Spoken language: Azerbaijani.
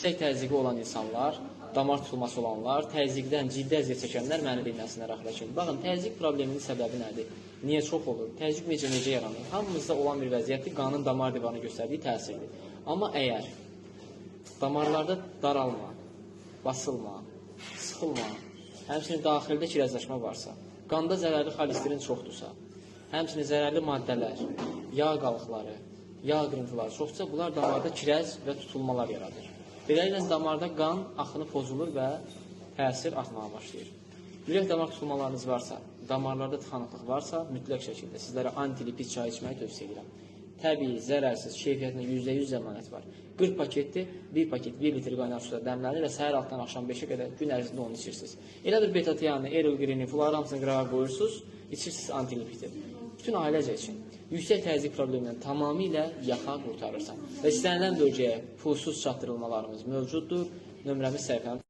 yüksək təzyiqi olan insanlar, damar tutulması olanlar, təzyiqdən ciddi əziyyət çəkənlər məni dinləsinlər axıra. Baxın, təzyiq probleminin səbəbi nədir? Niyə çox olur? Təzyiq necə yaranır? Hamımızda olan bir vəziyyətdir, qanın damar divarına göstərdiyi təsirdir. Amma əgər damarlarda daralma, basılma, sıxılma, həmçinin daxildə kirazlaşma varsa, qanda zərərli xolesterin çoxdursa, həmçinin zərərli maddələr, yağ qalıqları, yağ qırıntıları çoxsa, bunlar damarda kiraz və tutulmalar yaradır. Beləliklə, damarda qan axını pozulur və təsir artmağa başlayır. Ürək damar tutulmalarınız varsa, damarlarda tıxanıqlıq varsa, mütləq şəkildə sizlərə antilipid çay içməyi tövsiyə edirəm. Təbii, zərərsiz, keyfiyyətinə %100 zəmanət var. 40 paketdir, 1 paket 1 litr qaynar suda dəmlənir və səhər altdan axşam 5-ə qədər gün ərzində onu içirsiniz. Elə bir beta-tiyanı, eril-qirini, bunları hamısını qırağa qoyursunuz, içirsiniz antilipidi. Bütün ailəcə üçün yüksək təzyiq problemindən tamamilə yaxa qurtarırsan. Və istənilən bölgəyə pulsuz çatdırılmalarımız mövcuddur. Nömrəmiz səhifənin